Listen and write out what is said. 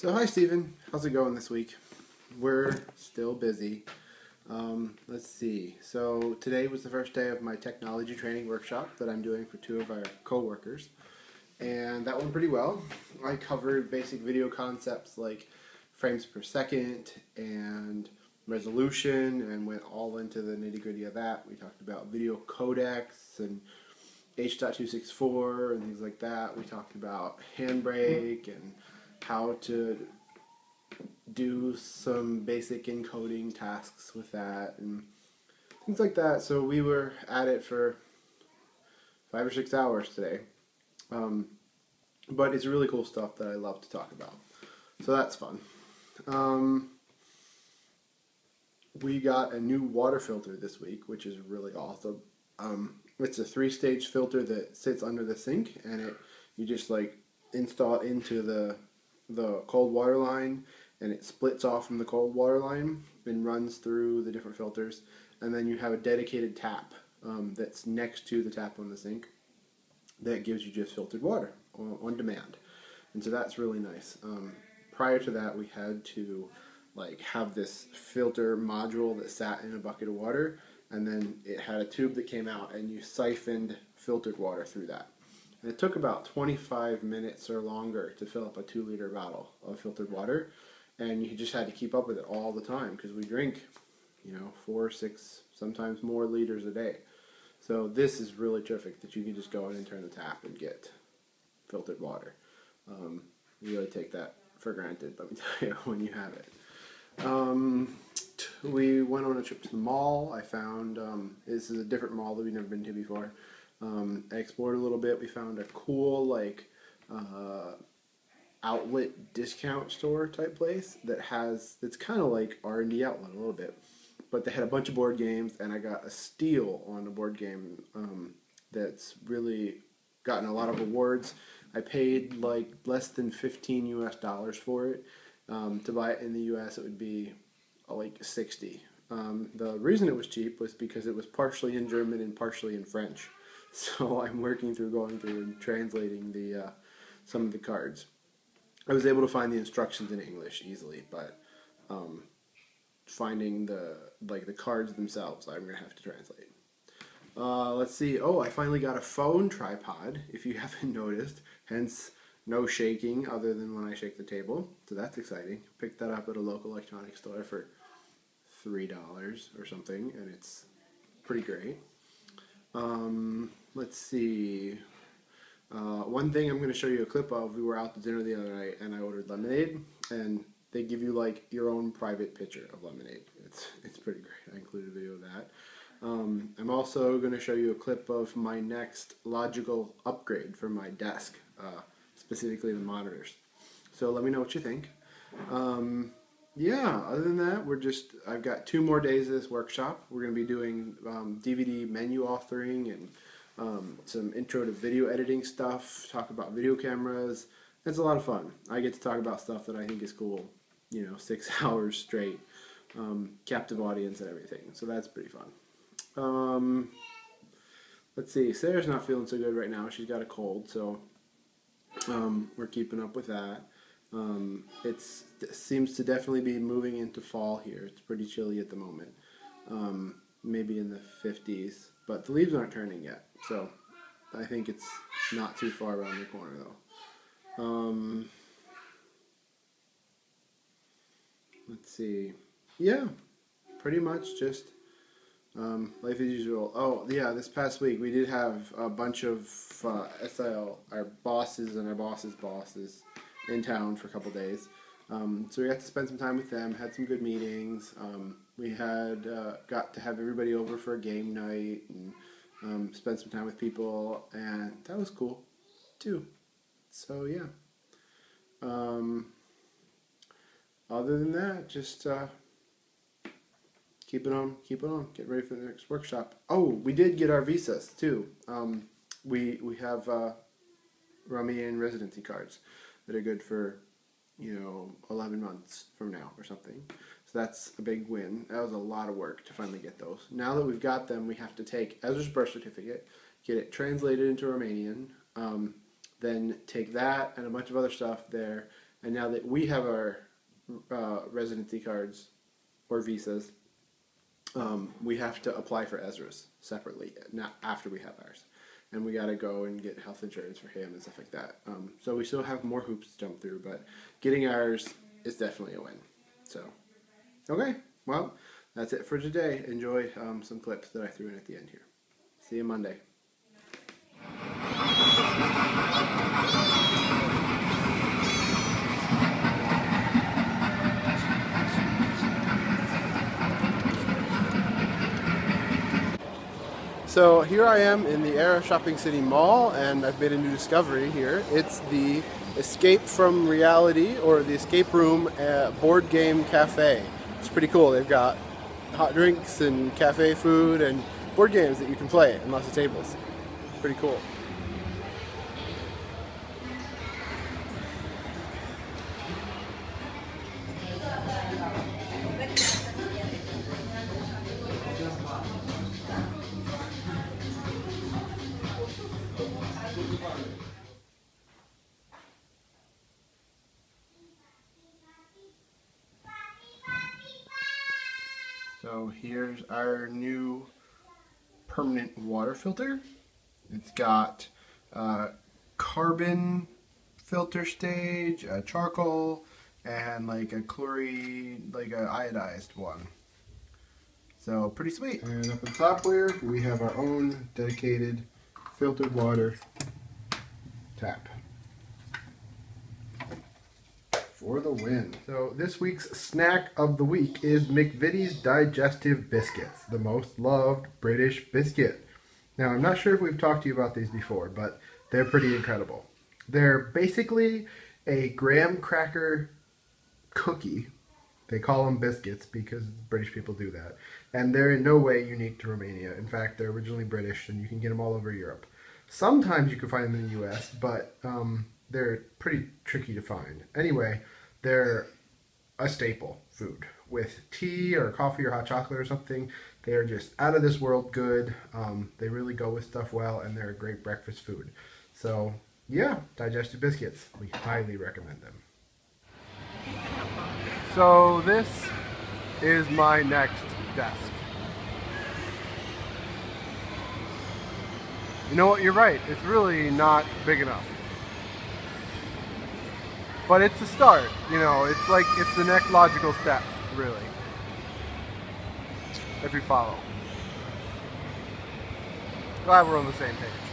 So hi Stephen, how's it going this week? We're still busy. Let's see. So today was the first day of my technology training workshop that I'm doing for two of our co-workers, and that went pretty well. I covered basic video concepts like frames per second and resolution, and went all into the nitty-gritty of that. We talked about video codecs and H.264 and things like that. We talked about Handbrake and how to do some basic encoding tasks with that and things like that. So we were at it for 5 or 6 hours today. But it's really cool stuff that I love to talk about. So that's fun. We got a new water filter this week, which is really awesome. It's a 3-stage filter that sits under the sink, and you just like install it into the cold water line, and it splits off from the cold water line and runs through the different filters, and then you have a dedicated tap that's next to the tap on the sink that gives you just filtered water on demand, and so that's really nice. Prior to that, we had to have this filter module that sat in a bucket of water, and then it had a tube that came out, and you siphoned filtered water through that. And it took about 25 minutes or longer to fill up a 2-liter bottle of filtered water, and you just had to keep up with it all the time because we drink, 4, 6, sometimes more liters a day. So this is really terrific that you can just go in and turn the tap and get filtered water. You really take that for granted, let me tell you, when you have it. We went on a trip to the mall. I found, this is a different mall that we've never been to before. I explored a little bit. We found a cool, outlet discount store type place that's kind of like R&D Outlet a little bit. But they had a bunch of board games, and I got a steal on a board game that's really gotten a lot of awards. I paid less than $15 US for it. To buy it in the US, it would be $60. The reason it was cheap was because it was partially in German and partially in French. So I'm going through and translating some of the cards. I was able to find the instructions in English easily, but finding the cards themselves, I'm going to have to translate. Let's see. Oh, I finally got a phone tripod, if you haven't noticed. Hence, no shaking other than when I shake the table. So that's exciting. Picked that up at a local electronics store for $3 or something, and it's pretty great. Let's see. One thing I'm going to show you a clip of. We were out to dinner the other night, and I ordered lemonade, and they give you your own private pitcher of lemonade. It's pretty great. I included a video of that. I'm also going to show you a clip of my next logical upgrade for my desk, specifically the monitors. So let me know what you think. Yeah, other than that, I've got 2 more days of this workshop. We're going to be doing DVD menu authoring and some intro to video editing stuff, talk about video cameras. It's a lot of fun. I get to talk about stuff that I think is cool, 6 hours straight, captive audience and everything. So that's pretty fun. Let's see, Sarah's not feeling so good right now. She's got a cold, so we're keeping up with that. It seems to definitely be moving into fall here. It's pretty chilly at the moment. Maybe in the 50s, but the leaves aren't turning yet, so I think it's not too far around the corner though. Let's see. Yeah, pretty much just life as usual. Oh yeah, this past week we did have a bunch of SIL, our bosses and our bosses' bosses, in town for a couple days. So we got to spend some time with them, had some good meetings. We had got to have everybody over for a game night and spend some time with people, and that was cool too. So yeah. Other than that, just keep it on, get ready for the next workshop. Oh, we did get our visas too. We have Romanian residency cards that are good for 11 months from now or something. So that's a big win. That was a lot of work to finally get those. Now that we've got them, we have to take Ezra's birth certificate, get it translated into Romanian, then take that and a bunch of other stuff there And now that we have our residency cards or visas, we have to apply for Ezra's separately, not after we have ours. And we got to go and get health insurance for him and stuff like that. So we still have more hoops to jump through, but getting ours is definitely a win. So, okay, well, that's it for today. Enjoy some clips that I threw in at the end here. See you Monday. So here I am in the Era Shopping City Mall, and I've made a new discovery here. It's the Escape from Reality, or the Escape Room Board Game Cafe. It's pretty cool. They've got hot drinks and cafe food and board games that you can play and lots of tables. Pretty cool. So here's our new permanent water filter. It's got carbon filter stage, a charcoal, and like a chlorine, like a iodized one. So pretty sweet. And up at the top here, we have our own dedicated filtered water tap. For the win. So this week's snack of the week is McVitie's Digestive Biscuits, the most loved British biscuit. Now I'm not sure if we've talked to you about these before, but they're pretty incredible. They're basically a graham cracker cookie. They call them biscuits because British people do that. And they're in no way unique to Romania. In fact, they're originally British and you can get them all over Europe. Sometimes you can find them in the US, but they're pretty tricky to find. Anyway, they're a staple food. With tea or coffee or hot chocolate or something, they are just out of this world good. They really go with stuff well, and they're a great breakfast food. So, yeah, digestive biscuits. We highly recommend them. So this is my next desk. You know what, you're right. It's really not big enough. But it's a start, you know, it's like, it's the next logical step, really. If you follow. Glad we're on the same page.